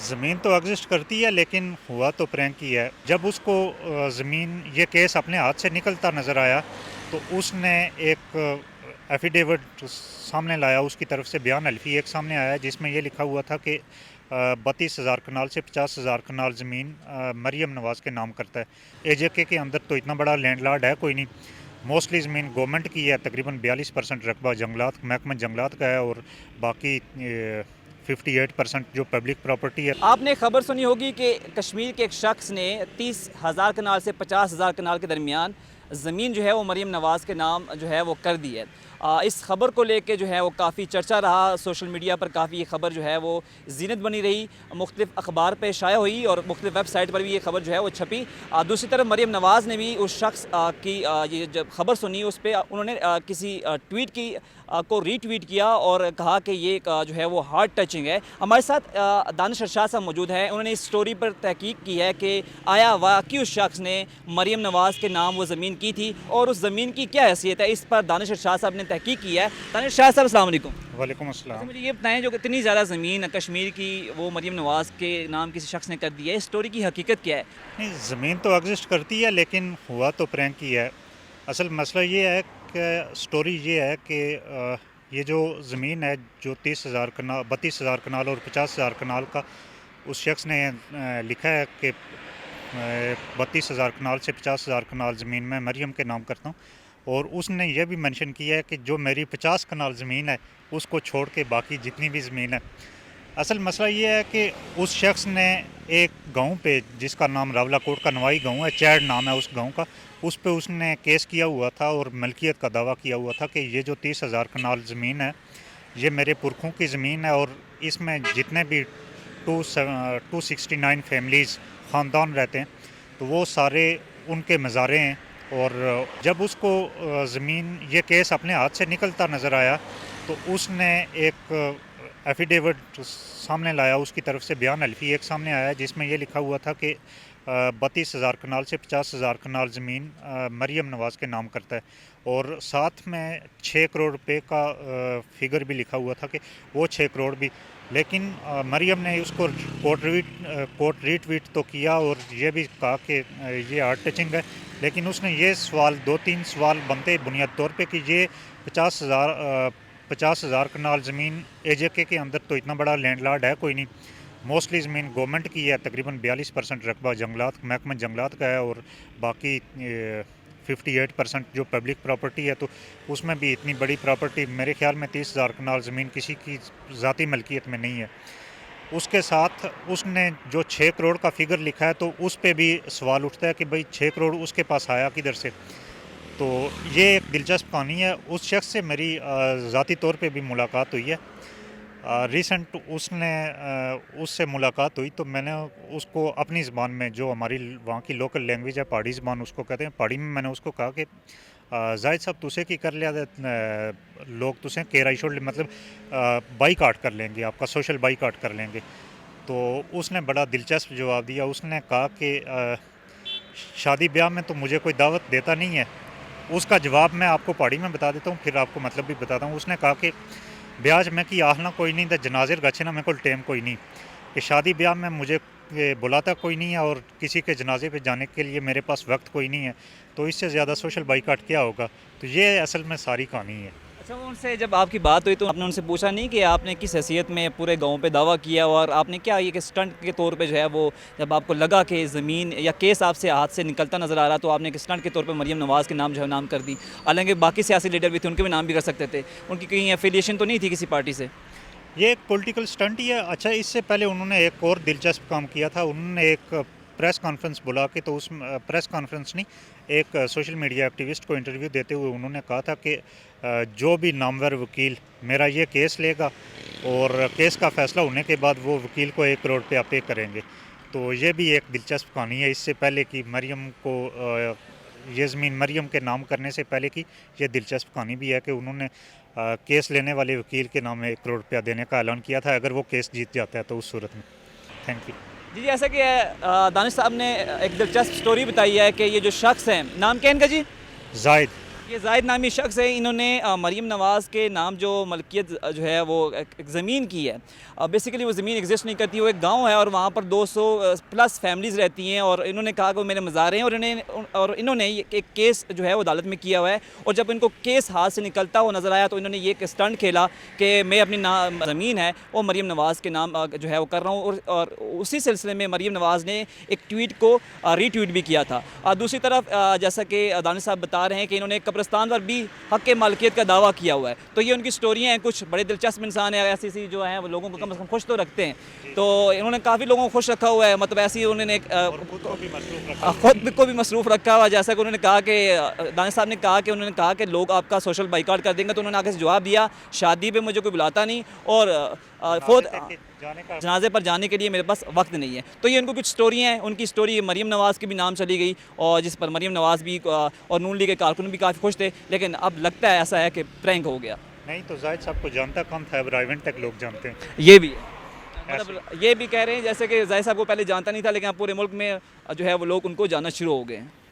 ज़मीन तो एग्जिस्ट करती है लेकिन हुआ तो प्रैंक ही है। जब उसको ज़मीन ये केस अपने हाथ से निकलता नज़र आया तो उसने एक एफ़िडेविट सामने लाया, उसकी तरफ से बयान हल्फ़ी एक सामने आया जिसमें ये लिखा हुआ था कि 32,000 कनाल से 50,000 कनाल ज़मीन मरियम नवाज़ के नाम करता है। एजेके के अंदर तो इतना बड़ा लैंडलॉर्ड है कोई नहीं। मोस्टली ज़मीन गवर्नमेंट की है, तकरीबन 42% रकबा जंगलात महकमा जंगलात का है और बाकी 58% जो पब्लिक प्रॉपर्टी है। आपने खबर सुनी होगी कि कश्मीर के एक शख्स ने 30,000 कनाल से 50,000 कनाल के दरमियान ज़मीन जो है वो मरीम नवाज़ के नाम जो है वो कर दी है। इस खबर को लेके जो है वो काफ़ी चर्चा रहा, सोशल मीडिया पर काफ़ी ये खबर जो है वो ज़ीनत बनी रही, मुख्तलिफ अखबार पे शाया हुई और मुख्तलिफ वेबसाइट पर भी ये खबर जो है वो छपी। दूसरी तरफ मरीम नवाज़ ने भी उस शख्स की ये जब खबर सुनी उस पर उन्होंने किसी ट्वीट की को रीट्वीट किया और कहा कि ये जो है वो हार्ट टचिंग है। हमारे साथ दानिश अरशाद साहब मौजूद हैं। उन्होंने इस स्टोरी पर तहकीक की है कि आया वाकई उस शख्स ने मरीम नवाज़ के नाम वो ज़मीन की थी और उस ज़मीन की क्या हैसियत है, इस पर दानिश अरशाद साहब ने तहकीक की है। दानिश अरशाद साहब अस्सलाम वालेकुम। वालेकुम अच्छा, अस्सलाम। मुझे ये बताएं जो इतनी ज़्यादा ज़मीन कश्मीर की वो मरीम नवाज़ के नाम किसी शख्स ने कर दी है, इस स्टोरी की हकीकत क्या है? नहीं, ज़मीन तो एग्जिस्ट करती है लेकिन हुआ तो प्रैंक ही है। असल मसला ये है कि स्टोरी ये है कि ये जो ज़मीन है जो 30,000 कनाल 32,000 कनाल और 50,000 कनाल का उस शख्स ने लिखा है कि 32,000 कनाल से 50,000 कनाल ज़मीन मैं मरियम के नाम करता हूँ और उसने ये भी मेंशन किया है कि जो मेरी 50 कनाल ज़मीन है उसको छोड़ के बाकी जितनी भी ज़मीन है। असल मसला ये है कि उस शख्स ने एक गांव पे जिसका नाम रावलाकोट का नवाई गांव है, चैड नाम है उस गांव का, उस पे उसने केस किया हुआ था और मलकियत का दावा किया हुआ था कि ये जो 30,000 कनाल ज़मीन है ये मेरे पुरखों की ज़मीन है और इसमें जितने भी 269 फैमिलीज़ ख़ानदान रहते हैं तो वो सारे उनके मज़ारे हैं। और जब उसको ज़मीन ये केस अपने हाथ से निकलता नज़र आया तो उसने एक एफ़िडेविट सामने लाया, उसकी तरफ से बयान हल्फ़ी एक सामने आया जिसमें ये लिखा हुआ था कि 32,000 कनाल से 50,000 कनाल ज़मीन मरियम नवाज़ के नाम करता है और साथ में 6 करोड़ रुपए का फ़िगर भी लिखा हुआ था कि वो 6 करोड़ भी। लेकिन मरियम ने उसको कोर्ट रीट्वीट तो किया और ये भी कहा कि ये हार्ट टचिंग है, लेकिन उसने ये सवाल 2-3 सवाल बनते बुनियादी तौर पे कि ये 50,000 कनाल ज़मीन एजेके के अंदर तो इतना बड़ा लैंडलॉर्ड है कोई नहीं। मोस्टली ज़मीन गवर्नमेंट की है, तकरीबन 42% रकबा जंगलात महकमा जंगलात का है और बाकी 58% जो पब्लिक प्रॉपर्टी है। तो उसमें भी इतनी बड़ी प्रॉपर्टी मेरे ख्याल में 30,000 कनाल ज़मीन किसी की ज़ाती मलकियत में नहीं है। उसके साथ उसने जो 6 करोड़ का फ़िगर लिखा है तो उस पे भी सवाल उठता है कि भाई 6 करोड़ उसके पास आया किधर से। तो ये एक दिलचस्प कहानी है। उस शख्स से मेरी ज़ाती तौर पे भी मुलाकात हुई है। रिसेंट उससे मुलाकात हुई तो मैंने उसको अपनी ज़बान में, जो हमारी वहाँ की लोकल लैंग्वेज है पहाड़ी ज़बान उसको कहते हैं, पहाड़ी में मैंने उसको कहा कि जाहिद साहब तुसे की कर लिया लोग तुसें केराई छोड़ मतलब बाईकाट कर लेंगे, आपका सोशल बाईकाट कर लेंगे। तो उसने बड़ा दिलचस्प जवाब दिया। उसने कहा कि शादी ब्याह में तो मुझे कोई दावत देता नहीं है। उसका जवाब मैं आपको पहाड़ी में बता देता हूँ, फिर आपको मतलब भी बताता हूँ। उसने कहा कि ब्याज में कि आहना कोई नहीं तो जनाज़े गच्छे ना मेरे को टेम कोई नहीं, कि शादी ब्याह में मुझे बुलाता कोई नहीं है और किसी के जनाजे पे जाने के लिए मेरे पास वक्त कोई नहीं है, तो इससे ज़्यादा सोशल बाईकाट क्या होगा। तो ये असल में सारी कहानी है। अच्छा, वो उनसे जब आपकी बात हुई तो आपने उनसे पूछा नहीं कि आपने किस हैसियत में पूरे गांव पे दावा किया और आपने क्या ये कि स्टंट के तौर पे जो है वो जब आपको लगा कि ज़मीन या केस आपसे हाथ से निकलता नज़र आ रहा तो आपने एक स्टंट के तौर पे मरीम नवाज़ के नाम जो है नाम कर दी? हालांकि बाकी सियासी लीडर भी थे, उनके भी नाम भी कर सकते थे, उनकी कहीं एफिलिएशन तो नहीं थी किसी पार्टी से? ये एक पॉलिटिकल स्टंट ही है। अच्छा, इससे पहले उन्होंने एक और दिलचस्प काम किया था। उन्होंने एक प्रेस कॉन्फ्रेंस बुला के, तो उस प्रेस कॉन्फ्रेंस नहीं, एक सोशल मीडिया एक्टिविस्ट को इंटरव्यू देते हुए उन्होंने कहा था कि जो भी नामवर वकील मेरा ये केस लेगा और केस का फ़ैसला होने के बाद वो वकील को 1 करोड़ रुपया पे करेंगे। तो ये भी एक दिलचस्प कहानी है। इससे पहले कि मरियम को ये ज़मीन मरियम के नाम करने से पहले की ये दिलचस्प कहानी भी है कि उन्होंने केस लेने वाले वकील के नाम में 1 करोड़ रुपया देने का ऐलान किया था अगर वो केस जीत जाता है तो उस सूरत में। Thank you. जी, जैसा कि दानिश साहब ने एक दिलचस्प स्टोरी बताई है कि ये जो शख्स हैं, नाम क्या है इनका जी? जायद। ये जाहिद नामी शख्स है, इन्होंने मरीम नवाज़ के नाम जो मलकियत जो है वो एक ज़मीन की है। बेसिकली वो ज़मीन एग्जिस्ट नहीं करती, वो एक गांव है और वहाँ पर 200 प्लस फैमिलीज़ रहती हैं। और इन्होंने कहा कि वो मेरे मज़ारे हैं, और इन्होंने एक केस जो है वो अदालत में किया हुआ है। और जब इनको केस हाथ से निकलता हुआ नज़र आया तो इन्होंने ये एक स्टंट खेला कि मैं अपनी ज़मीन है वो मरीम नवाज़ के नाम जो है वो कर रहा हूँ। और उसी सिलसिले में मरीम नवाज़ ने एक ट्वीट को रीट्वीट भी किया था। दूसरी तरफ जैसा कि दानिश साहब बता रहे हैं कि इन्होंने कब्रिस्तान पर भी हक़ के मालिकियत का दावा किया हुआ है। तो ये उनकी स्टोरियाँ हैं, कुछ बड़े दिलचस्प इंसान हैं, ऐसी ऐसी जो हैं वो लोगों को कम से कम खुश तो रखते हैं। तो इन्होंने काफ़ी लोगों को खुश रखा हुआ है, मतलब ऐसी उन्होंने खुद को भी मसरूफ रखा खुद को भी मसरूफ़ रखा हुआ है। जैसा कि उन्होंने कहा कि दानिश साहब ने कहा कि उन्होंने कहा कि लोग आपका सोशल बाइकआउट कर देंगे, तो उन्होंने आगे से जवाब दिया, शादी पे मुझे कोई बुलाता नहीं और फोर्थ जाने का जनाजे पर जाने के लिए मेरे पास वक्त नहीं है। तो ये उनको कुछ स्टोरियाँ हैं। उनकी स्टोरी मरीम नवाज़ की भी नाम चली गई और जिस पर मरीम नवाज़ भी और नून लीग के कारकुन भी काफ़ी खुश थे, लेकिन अब लगता है ऐसा है कि प्रैंक हो गया। नहीं तो जाहिद साहब को जानता कम था, अब राइवेंट तक लोग जानते हैं। ये भी है, मतलब ये भी कह रहे हैं जैसे कि जाहिद साहब को पहले जानता नहीं था, लेकिन अब पूरे मुल्क में जो है वो लोग उनको जानना शुरू हो गए हैं।